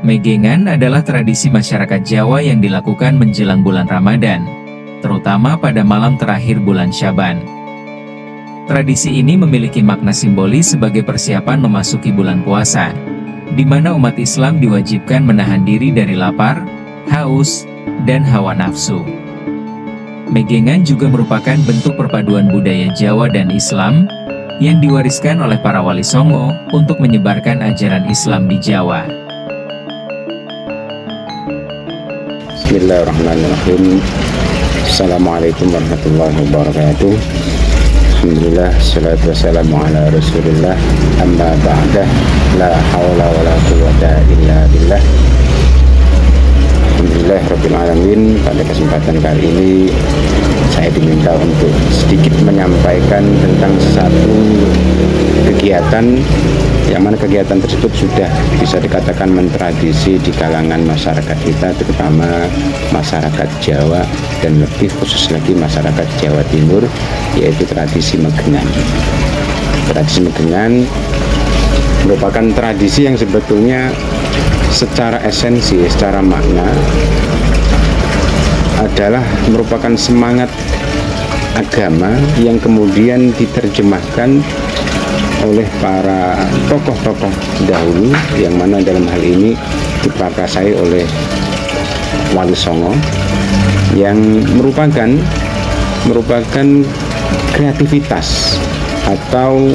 Megengan adalah tradisi masyarakat Jawa yang dilakukan menjelang bulan Ramadan, terutama pada malam terakhir bulan Syaban. Tradisi ini memiliki makna simbolis sebagai persiapan memasuki bulan puasa, di mana umat Islam diwajibkan menahan diri dari lapar, haus, dan hawa nafsu. Megengan juga merupakan bentuk perpaduan budaya Jawa dan Islam, yang diwariskan oleh para wali songo untuk menyebarkan ajaran Islam di Jawa. Bismillahirrahmanirrahim. Assalamualaikum warahmatullahi wabarakatuh. Alhamdulillah, salatu wassalamu ala rasulillah, amma ba'dah, la hawla wa la quwwata illa billah. Alhamdulillah Rabbil Alamin. Pada kesempatan kali ini saya diminta untuk sedikit menyampaikan tentang satu kegiatan yang mana kegiatan tersebut sudah bisa dikatakan mentradisi di kalangan masyarakat kita, terutama masyarakat Jawa dan lebih khusus lagi masyarakat Jawa Timur, yaitu tradisi Megengan. Tradisi Megengan merupakan tradisi yang sebetulnya secara esensi, secara makna adalah merupakan semangat agama yang kemudian diterjemahkan oleh para tokoh-tokoh dahulu, yang mana dalam hal ini diprakarsai oleh Wali Songo, yang merupakan kreativitas atau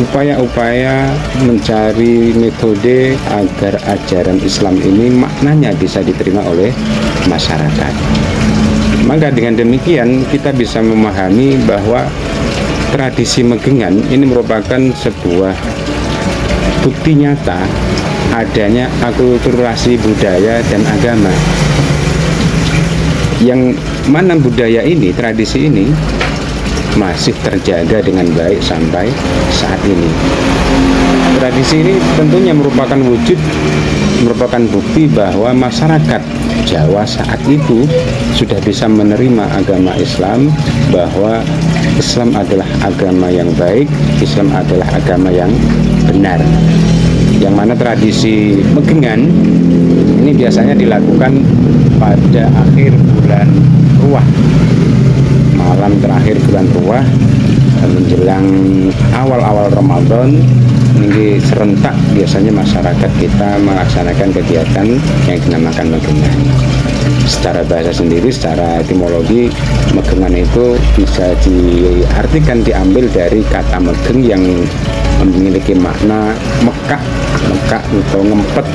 upaya-upaya mencari metode agar ajaran Islam ini maknanya bisa diterima oleh masyarakat. Maka dengan demikian kita bisa memahami bahwa tradisi Megengan ini merupakan sebuah bukti nyata adanya akulturasi budaya dan agama, yang mana budaya ini, tradisi ini masih terjaga dengan baik sampai saat ini. Tradisi ini tentunya merupakan bukti bahwa masyarakat Jawa saat itu sudah bisa menerima agama Islam, bahwa Islam adalah agama yang baik, Islam adalah agama yang benar. Yang mana tradisi Megengan ini biasanya dilakukan pada akhir bulan Ruah, malam terakhir bulan Ruah menjelang awal-awal Ramadan. Ini serentak biasanya masyarakat kita melaksanakan kegiatan yang dinamakan Megengan. Secara bahasa sendiri, secara etimologi, Megengan itu bisa diartikan diambil dari kata megeng yang memiliki makna mekak atau ngempet.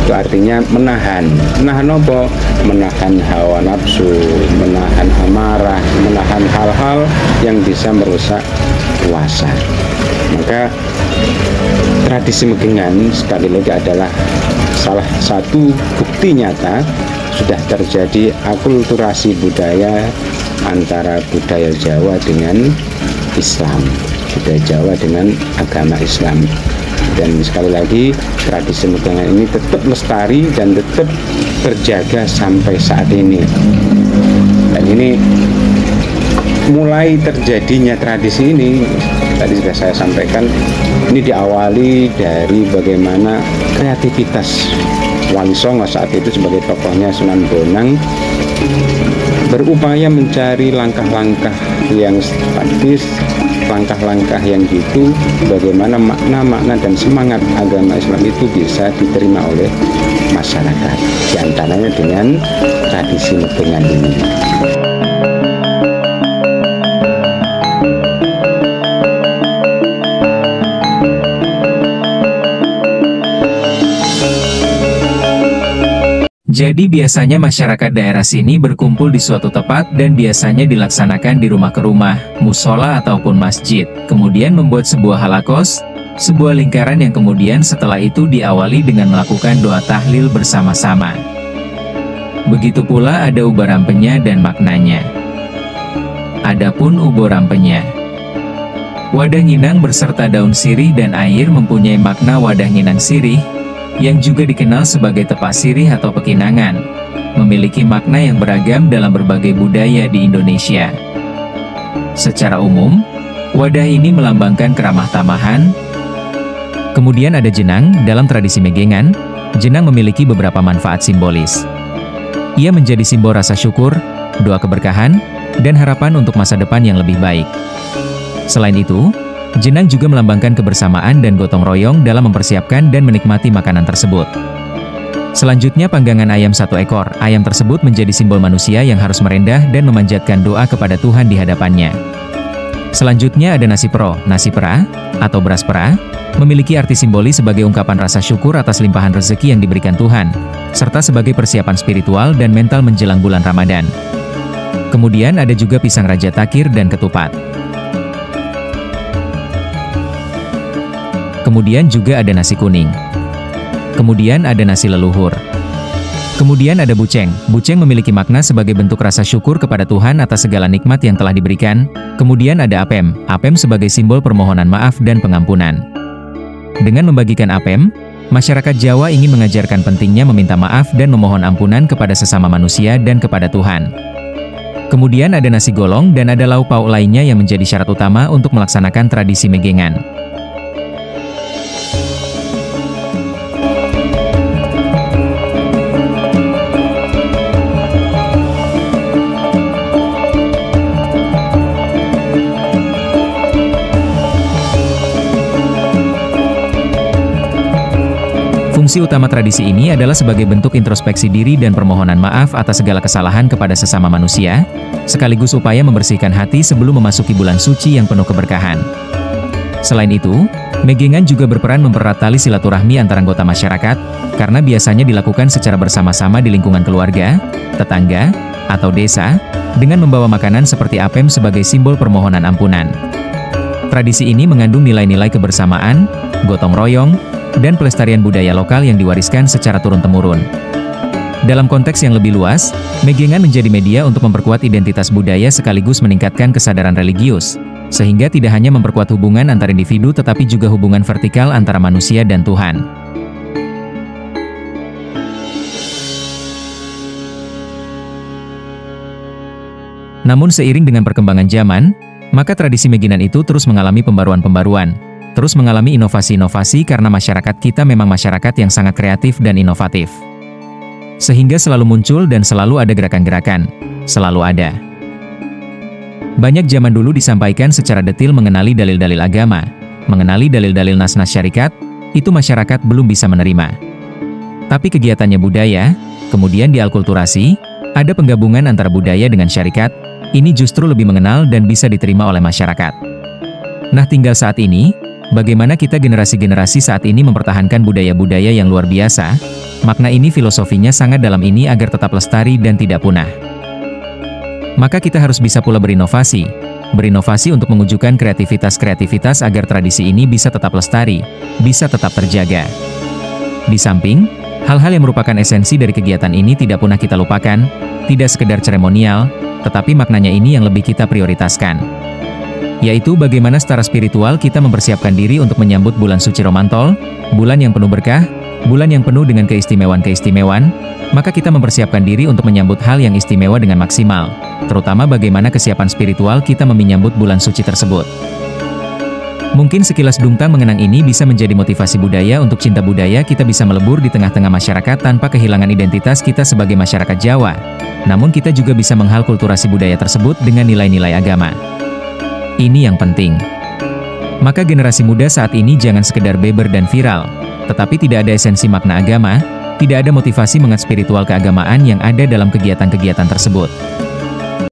Itu artinya menahan. Menahan apa? Menahan hawa nafsu, menahan amarah, menahan hal-hal yang bisa merusak puasa. Maka tradisi Megengan sekali lagi adalah salah satu bukti nyata sudah terjadi akulturasi budaya antara budaya Jawa dengan Islam, budaya Jawa dengan agama Islam. Dan sekali lagi tradisi Megengan ini tetap lestari dan tetap terjaga sampai saat ini. Dan ini mulai terjadinya tradisi ini, tadi sudah saya sampaikan, ini diawali dari bagaimana kreativitas Wali Songo saat itu sebagai tokohnya Sunan Bonang berupaya mencari langkah-langkah yang taktis, langkah-langkah yang gitu, bagaimana makna-makna dan semangat agama Islam itu bisa diterima oleh masyarakat, diantaranya dengan tradisi Megengan ini. Jadi biasanya masyarakat daerah sini berkumpul di suatu tempat dan biasanya dilaksanakan di rumah ke rumah, musola ataupun masjid, kemudian membuat sebuah halakos, sebuah lingkaran yang kemudian setelah itu diawali dengan melakukan doa tahlil bersama-sama. Begitu pula ada ubah rampenya dan maknanya. Adapun ubah rampenya, wadah nginang berserta daun sirih dan air mempunyai makna wadah nginang sirih, yang juga dikenal sebagai tepak sirih atau pekinangan, memiliki makna yang beragam dalam berbagai budaya di Indonesia. Secara umum, wadah ini melambangkan keramah tamahan, Kemudian ada jenang. Dalam tradisi Megengan, jenang memiliki beberapa manfaat simbolis. Ia menjadi simbol rasa syukur, doa keberkahan, dan harapan untuk masa depan yang lebih baik. Selain itu, jenang juga melambangkan kebersamaan dan gotong royong dalam mempersiapkan dan menikmati makanan tersebut. Selanjutnya panggangan ayam 1 ekor. Ayam tersebut menjadi simbol manusia yang harus merendah dan memanjatkan doa kepada Tuhan di hadapannya. Selanjutnya ada nasi pro. Nasi pera, atau beras pera, memiliki arti simbolis sebagai ungkapan rasa syukur atas limpahan rezeki yang diberikan Tuhan, serta sebagai persiapan spiritual dan mental menjelang bulan Ramadan. Kemudian ada juga pisang raja takir dan ketupat. Kemudian juga ada nasi kuning. Kemudian ada nasi leluhur. Kemudian ada buceng. Buceng memiliki makna sebagai bentuk rasa syukur kepada Tuhan atas segala nikmat yang telah diberikan. Kemudian ada apem. Apem sebagai simbol permohonan maaf dan pengampunan. Dengan membagikan apem, masyarakat Jawa ingin mengajarkan pentingnya meminta maaf dan memohon ampunan kepada sesama manusia dan kepada Tuhan. Kemudian ada nasi golong dan ada lauk pauk lainnya yang menjadi syarat utama untuk melaksanakan tradisi Megengan. Fungsi utama tradisi ini adalah sebagai bentuk introspeksi diri dan permohonan maaf atas segala kesalahan kepada sesama manusia, sekaligus upaya membersihkan hati sebelum memasuki bulan suci yang penuh keberkahan. Selain itu, Megengan juga berperan mempererat tali silaturahmi antar anggota masyarakat, karena biasanya dilakukan secara bersama-sama di lingkungan keluarga, tetangga, atau desa, dengan membawa makanan seperti apem sebagai simbol permohonan ampunan. Tradisi ini mengandung nilai-nilai kebersamaan, gotong royong, dan pelestarian budaya lokal yang diwariskan secara turun-temurun. Dalam konteks yang lebih luas, Megengan menjadi media untuk memperkuat identitas budaya sekaligus meningkatkan kesadaran religius, sehingga tidak hanya memperkuat hubungan antar individu tetapi juga hubungan vertikal antara manusia dan Tuhan. Namun seiring dengan perkembangan zaman, maka tradisi Megengan itu terus mengalami pembaruan-pembaruan, terus mengalami inovasi-inovasi karena masyarakat kita memang masyarakat yang sangat kreatif dan inovatif. Sehingga selalu muncul dan selalu ada gerakan-gerakan, selalu ada. Banyak zaman dulu disampaikan secara detil mengenali dalil-dalil agama, mengenali dalil-dalil nas-nas syarikat, itu masyarakat belum bisa menerima. Tapi kegiatannya budaya, kemudian dialkulturasi, ada penggabungan antara budaya dengan syarikat, ini justru lebih mengenal dan bisa diterima oleh masyarakat. Nah tinggal saat ini, bagaimana kita generasi-generasi saat ini mempertahankan budaya-budaya yang luar biasa, makna ini filosofinya sangat dalam ini agar tetap lestari dan tidak punah. Maka kita harus bisa pula berinovasi untuk mewujudkan kreativitas-kreativitas agar tradisi ini bisa tetap lestari, bisa tetap terjaga. Di samping, hal-hal yang merupakan esensi dari kegiatan ini tidak punah kita lupakan, tidak sekedar seremonial, tetapi maknanya ini yang lebih kita prioritaskan. Yaitu bagaimana secara spiritual kita mempersiapkan diri untuk menyambut bulan suci Ramadan, bulan yang penuh berkah, bulan yang penuh dengan keistimewaan-keistimewaan, maka kita mempersiapkan diri untuk menyambut hal yang istimewa dengan maksimal, terutama bagaimana kesiapan spiritual kita menyambut bulan suci tersebut. Mungkin sekilas dungtang mengenang ini bisa menjadi motivasi budaya untuk cinta budaya kita bisa melebur di tengah-tengah masyarakat tanpa kehilangan identitas kita sebagai masyarakat Jawa, namun kita juga bisa menghalkulturasi budaya tersebut dengan nilai-nilai agama. Ini yang penting. Maka generasi muda saat ini jangan sekedar beber dan viral, tetapi tidak ada esensi makna agama, tidak ada motivasi mengat spiritual keagamaan yang ada dalam kegiatan-kegiatan tersebut.